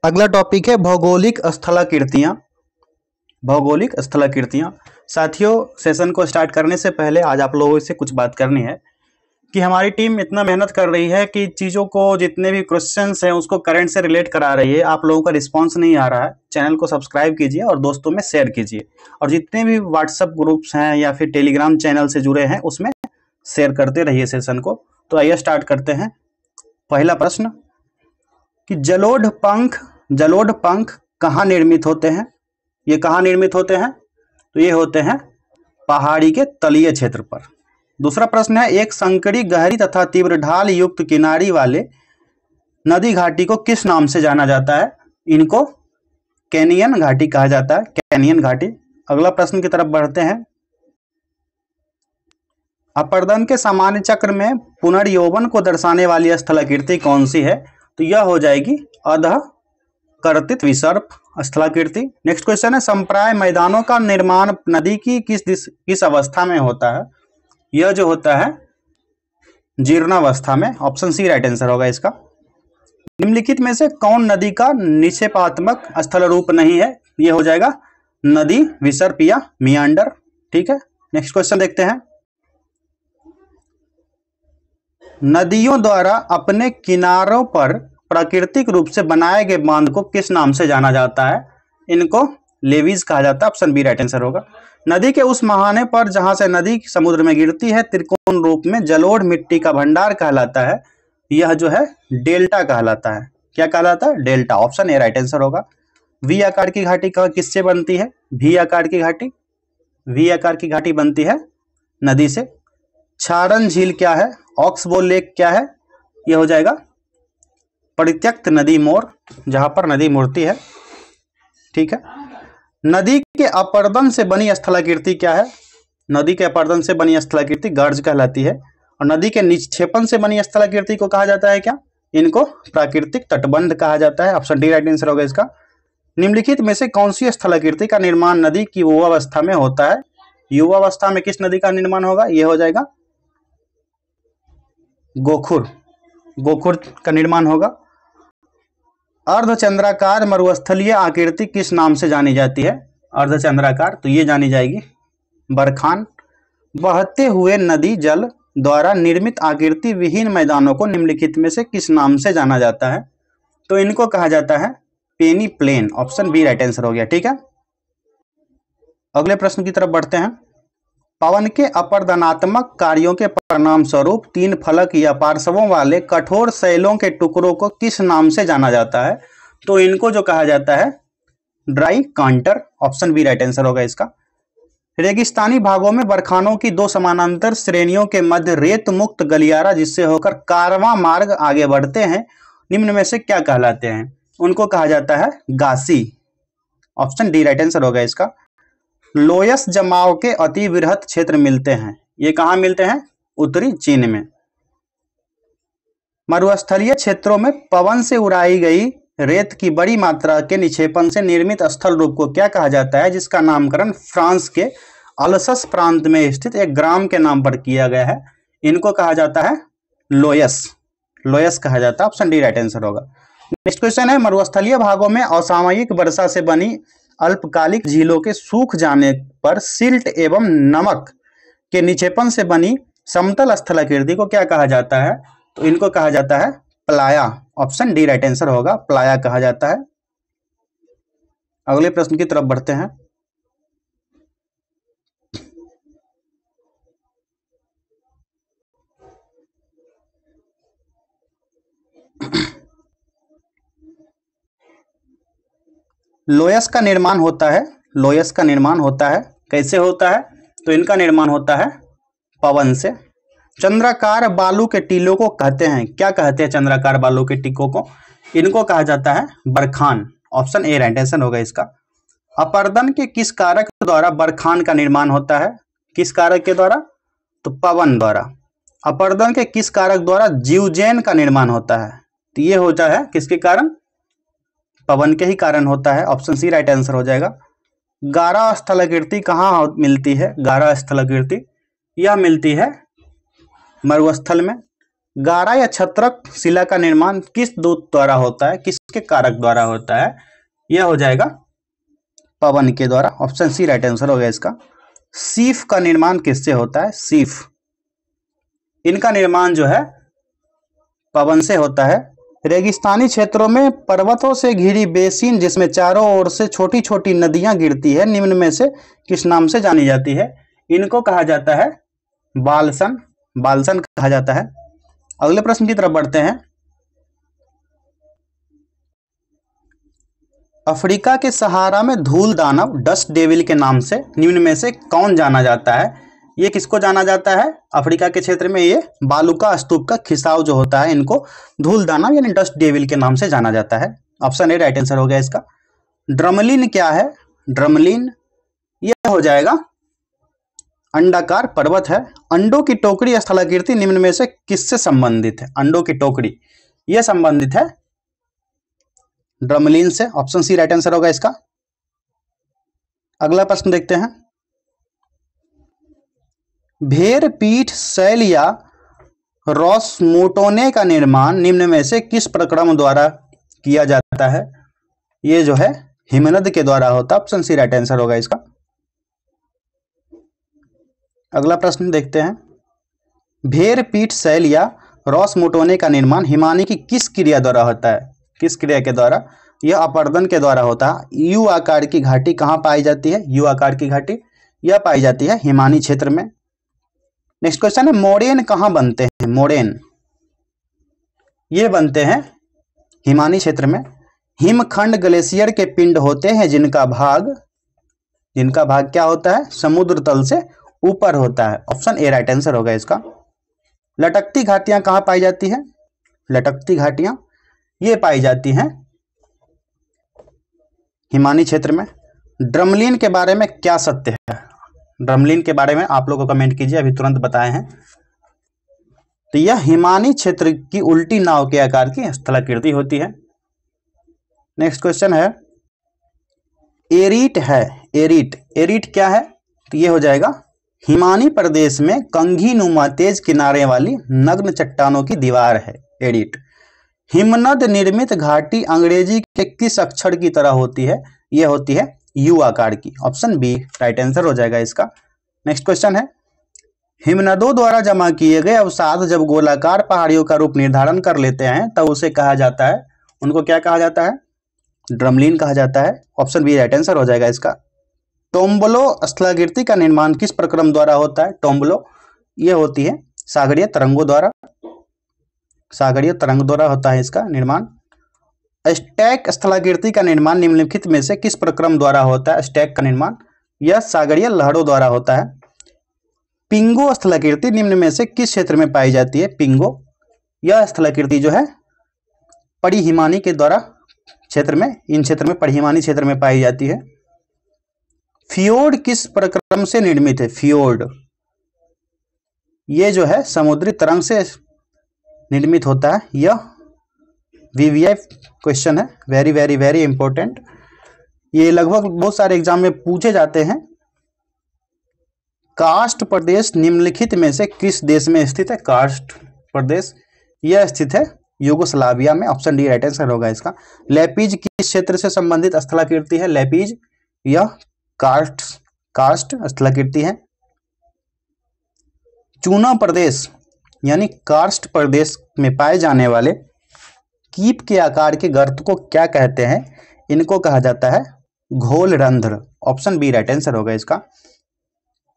अगला टॉपिक है भौगोलिक स्थलाकृतियाँ। भौगोलिक स्थलाकृतियाँ साथियों, सेशन को स्टार्ट करने से पहले आज आप लोगों से कुछ बात करनी है कि हमारी टीम इतना मेहनत कर रही है कि चीज़ों को, जितने भी क्वेश्चंस हैं उसको करंट से रिलेट करा रही है। आप लोगों का रिस्पांस नहीं आ रहा है। चैनल को सब्सक्राइब कीजिए और दोस्तों में शेयर कीजिए, और जितने भी व्हाट्सएप ग्रुप्स हैं या फिर टेलीग्राम चैनल से जुड़े हैं उसमें शेयर करते रहिए सेशन को। तो आइए स्टार्ट करते हैं। पहला प्रश्न कि जलोढ़ पंख कहाँ निर्मित होते हैं? ये कहाँ निर्मित होते हैं? तो ये होते हैं पहाड़ी के तलीय क्षेत्र पर। दूसरा प्रश्न है, एक संकरी, गहरी तथा तीव्र ढाल युक्त किनारी वाले नदी घाटी को किस नाम से जाना जाता है? इनको कैनियन घाटी कहा जाता है, कैनियन घाटी। अगला प्रश्न की तरफ बढ़ते हैं। अपर्दन के सामान्य चक्र में पुनर्यौवन को दर्शाने वाली स्थलाकृति कौन सी है? तो यह हो जाएगी अधःकर्तित विसर्प स्थलाकृति। नेक्स्ट क्वेश्चन है, संप्राय मैदानों का निर्माण नदी की किस अवस्था में होता है? यह जो होता है जीर्णावस्था में। ऑप्शन सी राइट आंसर होगा इसका। निम्नलिखित में से कौन नदी का निक्षेपात्मक स्थल रूप नहीं है? यह हो जाएगा नदी विसर्प या मियांडर। ठीक है, नेक्स्ट क्वेश्चन देखते हैं। नदियों द्वारा अपने किनारों पर प्राकृतिक रूप से बनाए गए बांध को किस नाम से जाना जाता है? इनको लेवीज कहा जाता है। ऑप्शन बी राइट आंसर होगा। नदी के उस मुहाने पर जहां से नदी समुद्र में गिरती है त्रिकोण रूप में जलोढ़ मिट्टी का भंडार कहलाता है। यह जो है डेल्टा कहलाता है। क्या कहलाता है? Delta. Option A right answer होगा। वी आकार की घाटी किससे बनती है? वी आकार की घाटी, वी आकार की घाटी बनती है नदी से। क्षारण झील क्या है? ऑक्सबो लेक क्या है? यह हो जाएगा परित्यक्त नदी मोर, जहां पर नदी मुड़ती है। ठीक है, नदी के अपर्दन से बनी स्थलाकृति क्या है? नदी के अपर्दन से बनी स्थलाकृति गर्ज कहलाती है। और नदी के निक्षेपण से बनी स्थलाकृति को कहा जाता है क्या? इनको प्राकृतिक तटबंध कहा जाता है। ऑप्शन डी राइट आंसर होगा इसका। निम्नलिखित में से कौन सी स्थलाकृति का निर्माण नदी की युवावस्था में होता है? युवावस्था में किस नदी का निर्माण होगा? यह हो जाएगा गोखुर का निर्माण होगा। अर्धचंद्राकार मरुस्थलीय आकृति किस नाम से जानी जाती है? अर्धचंद्राकार, तो ये जानी जाएगी बरखान। बहते हुए नदी जल द्वारा निर्मित आकृति विहीन मैदानों को निम्नलिखित में से किस नाम से जाना जाता है? तो इनको कहा जाता है peneplain. Option B right answer हो गया। ठीक है, अगले प्रश्न की तरफ बढ़ते हैं। पवन के अपर्दनात्मक कार्यों के परिणाम स्वरूप तीन फलक या पार्श्वों वाले कठोर शैलों के टुकड़ों को किस नाम से जाना जाता है? तो इनको जो कहा जाता है ड्राई कांटर। ऑप्शन बी राइट आंसर होगा इसका। रेगिस्तानी भागों में बरखानों की दो समानांतर श्रेणियों के मध्य रेत मुक्त गलियारा जिससे होकर कारवां मार्ग आगे बढ़ते हैं, निम्न में से क्या कहलाते हैं? उनको कहा जाता है गासी। ऑप्शन डी राइट आंसर होगा इसका। लोयस जमाव के अति वृहत क्षेत्र मिलते हैं। ये कहाँ मिलते हैं? उत्तरी चीन में। मरुस्थलीय क्षेत्रों में पवन से उड़ाई गई रेत की बड़ी मात्रा के निक्षेपण से निर्मित स्थल रूप को क्या कहा जाता है, जिसका नामकरण फ्रांस के अल्सस प्रांत में स्थित एक ग्राम के नाम पर किया गया है? इनको कहा जाता है लोयस। लोयस कहा जाता है। ऑप्शन डी राइट आंसर होगा। नेक्स्ट क्वेश्चन है, मरुस्थलीय भागों में असामयिक वर्षा से बनी अल्पकालिक झीलों के सूख जाने पर सिल्ट एवं नमक के निक्षेपण से बनी समतल स्थलाकृति को क्या कहा जाता है? तो इनको कहा जाता है Playa. Option D right answer होगा। प्लाया कहा जाता है। अगले प्रश्न की तरफ बढ़ते हैं। लोयस का निर्माण होता है। लोयस का निर्माण होता है। कैसे होता है? तो इनका निर्माण होता है पवन से। चंद्राकार बालू के टीलों को कहते हैं, क्या कहते हैं चंद्राकार बालू के टीकों को? इनको कहा जाता है barchan. Option A right answer होगा इसका। अपर्दन के किस कारक द्वारा बरखान का निर्माण होता है? किस कारक के द्वारा? तो पवन द्वारा। अपर्दन के किस कारक द्वारा जीवजैन का निर्माण होता है? तो ये होता है किसके कारण? पवन के ही कारण होता है। ऑप्शन सी राइट आंसर हो जाएगा। गारा स्थलाकृति कहाँ मिलती है? गारा स्थलाकृति यह मिलती है मरुस्थल में। गारा या छत्रक शिला का निर्माण किस दूत द्वारा होता है, किसके कारक द्वारा होता है? यह हो जाएगा पवन के द्वारा। ऑप्शन सी राइट आंसर हो गया इसका। सीफ का निर्माण किससे होता है? सीफ, इनका निर्माण जो है पवन से होता है। रेगिस्तानी क्षेत्रों में पर्वतों से घिरी बेसिन जिसमें चारों ओर से छोटी छोटी नदियां गिरती है, निम्न में से किस नाम से जानी जाती है? इनको कहा जाता है बालसन, बालसन कहा जाता है। अगले प्रश्न की तरफ बढ़ते हैं। अफ्रीका के सहारा में धूल दानव डस्ट डेविल के नाम से निम्न में से कौन जाना जाता है? ये किसको जाना जाता है? अफ्रीका के क्षेत्र में ये बालूका स्तूप का खिसाव जो होता है, इनको धूल दानव यानी डस्ट डेविल के नाम से जाना जाता है। ऑप्शन ए राइट आंसर हो गया इसका। ड्रमलिन क्या है? ड्रमलिन यह हो जाएगा अंडाकार पर्वत है। अंडों की टोकरी स्थलाकृति निम्न में से किससे संबंधित है? अंडों की टोकरी यह संबंधित है ड्रमलिन से। ऑप्शन सी राइट आंसर होगा इसका। अगला प्रश्न देखते हैं। भेड़ पीठ शैल या रोसमोटोने का निर्माण निम्न में से किस प्रक्रम द्वारा किया जाता है? ये जो है हिमनद के द्वारा होता है। ऑप्शन सी राइट आंसर होगा इसका। अगला प्रश्न देखते हैं। भेड़ पीठ शैल या रोसमोटोने का निर्माण हिमानी की किस क्रिया द्वारा होता है? किस क्रिया के द्वारा? यह अपर्दन के द्वारा होता है। यू आकार की घाटी कहाँ पाई जाती है? यू आकार की घाटी यह पाई जाती है हिमानी क्षेत्र में। नेक्स्ट क्वेश्चन है, मोरेन कहाँ बनते हैं? मोरेन ये बनते हैं हिमानी क्षेत्र में। हिमखंड ग्लेशियर के पिंड होते हैं जिनका भाग क्या होता है? समुद्र तल से ऊपर होता है। ऑप्शन ए राइट आंसर होगा इसका। लटकती घाटियां कहाँ पाई जाती है? लटकती घाटियां ये पाई जाती हैं हिमानी क्षेत्र में। ड्रमलिन के बारे में क्या सत्य है? ड्रमलिन के बारे में आप लोग को कमेंट कीजिए, अभी तुरंत बताए हैं। तो यह हिमानी क्षेत्र की उल्टी नाव के आकार की स्थलाकृति होती है। नेक्स्ट क्वेश्चन है, एरीट है। एरीट क्या है? तो ये हो जाएगा हिमानी प्रदेश में कंघी नुमा तेज किनारे वाली नग्न चट्टानों की दीवार है एरीट। हिमनद निर्मित घाटी अंग्रेजी के किस अक्षर की तरह होती है? यह होती है यू आकार की। ऑप्शन बी राइट आंसर हो जाएगा इसका। नेक्स्ट क्वेश्चन है, हिमनदों द्वारा जमा किए गए अवसाद जब गोलाकार पहाड़ियों का रूप निर्धारण कर लेते हैं तब उसे कहा जाता है, उनको क्या कहा जाता है? ड्रमलिन कहा जाता है। ऑप्शन बी राइट आंसर हो जाएगा इसका। टोम्बलो स्थलाकृति का निर्माण किस प्रक्रम द्वारा होता है? टोम्बलो ये होती है सागरीय तरंगों द्वारा, सागरीय तरंग द्वारा होता है इसका निर्माण। स्टैक स्थलाकृति का निर्माण निम्नलिखित में से किस प्रक्रम द्वारा होता है? स्टैक का निर्माण यह सागरीय लहरों द्वारा होता है। पिंगो स्थलाकृति निम्न में से किस क्षेत्र में पाई जाती है? पिंगो यह स्थलाकृति जो है परिहिमानी के द्वारा क्षेत्र में, इन क्षेत्र में परिहिमानी क्षेत्र में पाई जाती है। फियोर्ड किस प्रक्रम से निर्मित है? फियोर्ड ये जो है समुद्री तरंग से निर्मित होता है। यह वीवीआई क्वेश्चन है, वेरी वेरी वेरी इंपॉर्टेंट। ये लगभग बहुत सारे एग्जाम में पूछे जाते हैं। कार्स्ट प्रदेश निम्नलिखित में से किस देश में स्थित है? कार्स्ट प्रदेश यह स्थित है यूगोस्लाविया में। ऑप्शन डी राइट आंसर होगा इसका। लेपीज किस क्षेत्र से संबंधित स्थलाकृति है? लेपीज यह कार्स्ट स्थलाकृति है। चूना प्रदेश यानी कार्स्ट प्रदेश में पाए जाने वाले कीप के आकार के गर्त को क्या कहते हैं? इनको कहा जाता है घोल रंध्र। ऑप्शन बी राइट आंसर होगा इसका।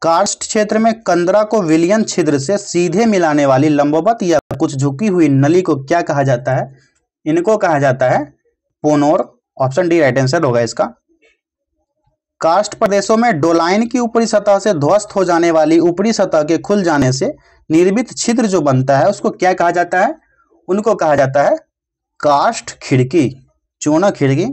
कार्स्ट क्षेत्र में कंदरा को विलियन छिद्र से सीधे मिलाने वाली लंबवत या कुछ झुकी हुई नली को क्या कहा जाता है? इनको कहा जाता है पोनोर। ऑप्शन डी राइट आंसर होगा इसका। कार्स्ट प्रदेशों में डोलाइन की ऊपरी सतह से ध्वस्त हो जाने वाली ऊपरी सतह के खुल जाने से निर्मित छिद्र जो बनता है उसको क्या कहा जाता है? उनको कहा जाता है कार्स्ट खिड़की, चूना खिड़की।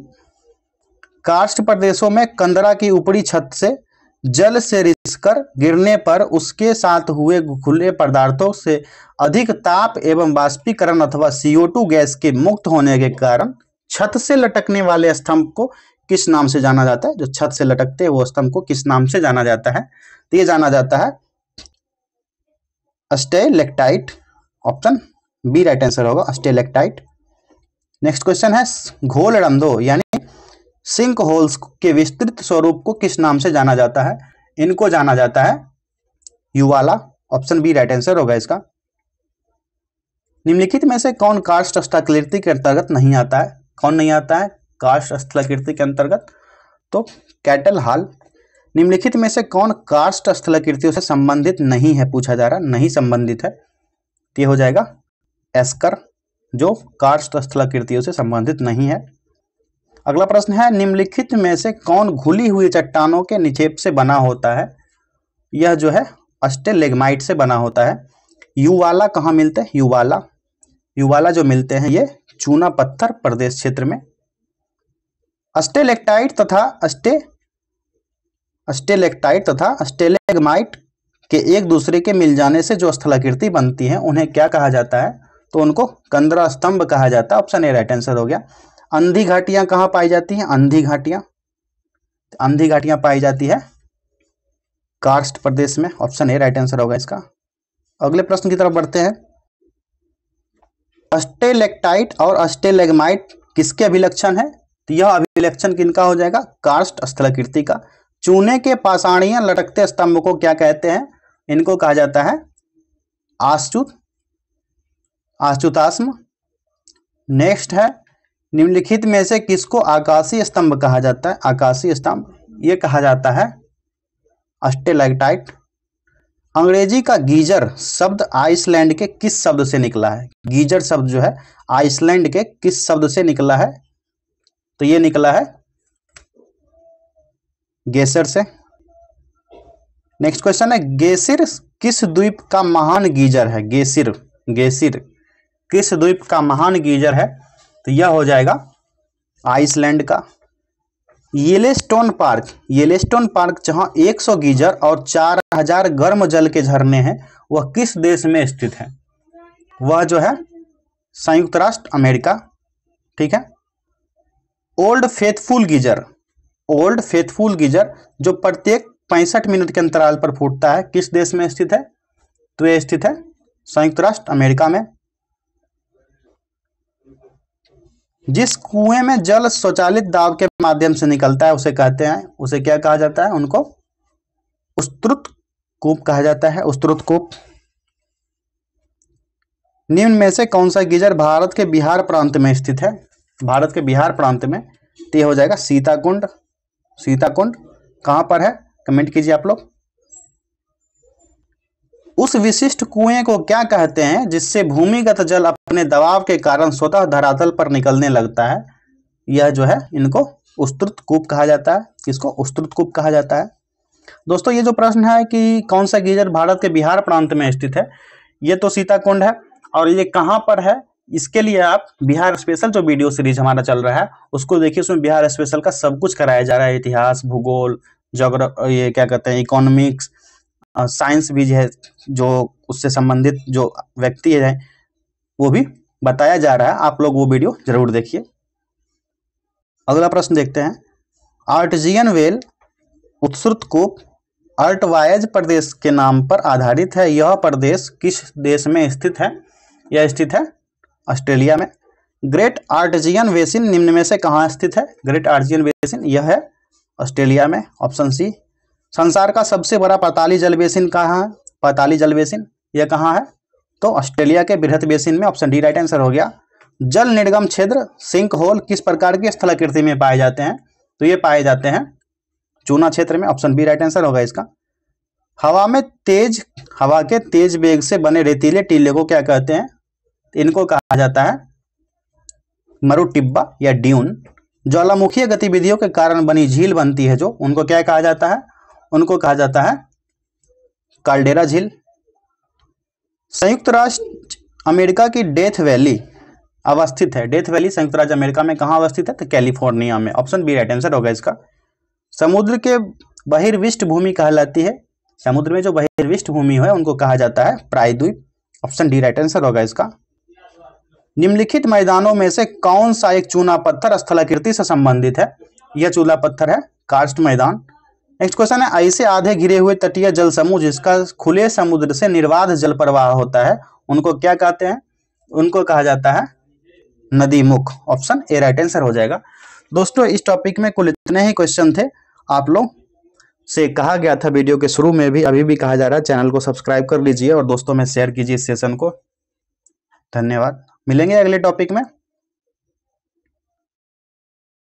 कार्स्ट प्रदेशों में कंदरा की ऊपरी छत से जल से रिसकर गिरने पर उसके साथ हुए खुले पदार्थों से अधिक ताप एवं बाष्पीकरण अथवा CO2 गैस के मुक्त होने के कारण छत से लटकने वाले स्तंभ को किस नाम से जाना जाता है? जो छत से लटकते हैं वो स्तंभ को किस नाम से जाना जाता है? तो ये जाना जाता है stalactite. Option B right answer होगा, स्टेलेक्टाइट। नेक्स्ट क्वेश्चन है घोल रंध्रों यानी सिंक होल्स के विस्तृत स्वरूप को किस नाम से जाना जाता है? इनको जाना जाता है युवाला, ऑप्शन बी राइट आंसर होगा इसका। निम्नलिखित में से कौन कार्स्ट स्थलाकृति के अंतर्गत नहीं आता है? कौन नहीं आता है कार्स्ट स्थलाकृति के अंतर्गत? तो कैटल हॉल। निम्नलिखित में से कौन कार्स्ट स्थलाकृतियों से संबंधित नहीं है, पूछा जा रहा, नहीं संबंधित है, ये हो जाएगा एस्कर, जो कार्स्ट स्थलाकृतियों से संबंधित नहीं है। अगला प्रश्न है निम्नलिखित में से कौन घुली हुई चट्टानों के निक्षेप से बना होता है? यह जो है स्टेलेग्माइट से बना होता है। युवाला कहाँ मिलते हैं? युवाला जो मिलते हैं ये चूना पत्थर प्रदेश क्षेत्र में। स्टेलेक्टाइट तथा स्टेलेग्माइट के एक दूसरे के मिल जाने से जो स्थलाकृति बनती है उन्हें क्या कहा जाता है? तो उनको कंदरा स्तंभ कहा जाता है, ऑप्शन ए राइट आंसर हो गया। अंधी घाटियां कहाँ पाई जाती हैं? अंधी घाटियां पाई जाती है कार्स्ट प्रदेश में, ऑप्शन ए राइट आंसर होगा इसका। अगले प्रश्न की तरफ बढ़ते हैं। स्टेलेक्टाइट और स्टेलेग्माइट किसके अभिलक्षण है? तो यह अभिलक्षण किनका हो जाएगा? कार्स्ट स्थलाकृति का। चूने के पाषाणीय लटकते स्तंभ को क्या कहते हैं? इनको कहा जाता है आश्चुताश्म। नेक्स्ट है निम्नलिखित में से किसको आकाशीय स्तंभ कहा जाता है? आकाशीय स्तंभ ये कहा जाता है स्टेलेक्टाइट। अंग्रेजी का गीजर शब्द आइसलैंड के किस शब्द से निकला है? गीजर शब्द जो है आइसलैंड के किस शब्द से निकला है? तो ये निकला है गेसर से। नेक्स्ट क्वेश्चन है गेसिर किस द्वीप का महान गीजर है? गेसिर किस द्वीप का महान गीजर है? तो यह हो जाएगा आइसलैंड का। येलोस्टोन पार्क जहां 100 गीजर और 4000 गर्म जल के झरने हैं, वह किस देश में स्थित है? वह जो है संयुक्त राष्ट्र अमेरिका, ठीक है। ओल्ड फेथफुल गीजर जो प्रत्येक 65 मिनट के अंतराल पर फूटता है, किस देश में स्थित है? तो यह स्थित है संयुक्त राष्ट्र अमेरिका में। जिस कुएं में जल स्वचालित दाब के माध्यम से निकलता है उसे कहते हैं, उसे क्या कहा जाता है? उनको उस्तृत कूप कहा जाता है, उस्तृत कूप। निम्न में से कौन सा गीजर भारत के बिहार प्रांत में स्थित है? भारत के बिहार प्रांत में, तो यह हो जाएगा सीताकुंड कहां पर है? कमेंट कीजिए आप लोग। उस विशिष्ट कुएं को क्या कहते हैं जिससे भूमिगत जल अपने दबाव के कारण स्वतः धरातल पर निकलने लगता है? यह जो है इनको उस्तृत कूप कहा जाता है। किसको? उस्तृत कूप कहा जाता है। दोस्तों ये जो प्रश्न है कि कौन सा गीजर भारत के बिहार प्रांत में स्थित है, ये तो सीताकुंड है। और ये कहाँ पर है, इसके लिए आप बिहार स्पेशल जो वीडियो सीरीज हमारा चल रहा है उसको देखिए, उसमें बिहार स्पेशल का सब कुछ कराया जा रहा है। इतिहास, भूगोल, ये क्या कहते हैं, इकोनॉमिक्स, साइंस भी है, जो उससे संबंधित जो व्यक्ति है वो भी बताया जा रहा है। आप लोग वो वीडियो जरूर देखिए। अगला प्रश्न देखते हैं। आर्टेजियन वेल उत्सृत कूप अर्टवायज प्रदेश के नाम पर आधारित है। यह प्रदेश किस देश में स्थित है? यह स्थित है ऑस्ट्रेलिया में। ग्रेट आर्टेजियन बेसिन निम्न में से कहाँ स्थित है? ग्रेट आर्टेजियन बेसिन यह है ऑस्ट्रेलिया में, ऑप्शन सी। संसार का सबसे बड़ा पाताली जल बेसिन कहाँ है? पाताली जल बेसिन यह कहाँ है? तो ऑस्ट्रेलिया के बृहत बेसिन में, ऑप्शन डी राइट आंसर हो गया। जल निर्गम क्षेत्र सिंक होल किस प्रकार की स्थलाकृति में पाए जाते हैं? तो ये पाए जाते हैं चूना क्षेत्र में, ऑप्शन बी राइट आंसर होगा इसका। हवा के तेज वेग से बने रेतीले टीले को क्या कहते हैं? इनको कहा जाता है मरुटिब्बा या ड्यून। ज्वालामुखीय गतिविधियों के कारण बनी झील बनती है जो, उनको क्या कहा जाता है? उनको कहा जाता है काल्डेरा झील। संयुक्त राष्ट्र अमेरिका की डेथ वैली अवस्थित है। डेथ वैली संयुक्त राज्य अमेरिका में कहाँ अवस्थित है? तो कैलिफोर्निया में, ऑप्शन बी राइट आंसर होगा इसका। समुद्र के बहिर्विष्ट भूमि कहलाती है, समुद्र में जो बहिर्विष्ट भूमि है उनको कहा जाता है प्रायद्वीप, ऑप्शन डी राइट आंसर होगा इसका। निम्नलिखित मैदानों में से कौन सा एक चूना पत्थर स्थलाकृति से संबंधित है? यह चूना पत्थर है कार्स्ट मैदान। नेक्स्ट क्वेश्चन है, ऐसे आधे घिरे हुए तटीय जल समूह जिसका खुले समुद्र से निर्बाध जल प्रवाह होता है उनको क्या कहते हैं? उनको कहा जाता है नदीमुख। ऑप्शन ए राइट आंसर हो जाएगा। दोस्तों इस टॉपिक में कुल इतने ही क्वेश्चन थे। आप लोग से कहा गया था वीडियो के शुरू में भी, अभी भी कहा जा रहा है, चैनल को सब्सक्राइब कर लीजिए और दोस्तों में शेयर कीजिए इस सेशन को। धन्यवाद। मिलेंगे अगले टॉपिक में।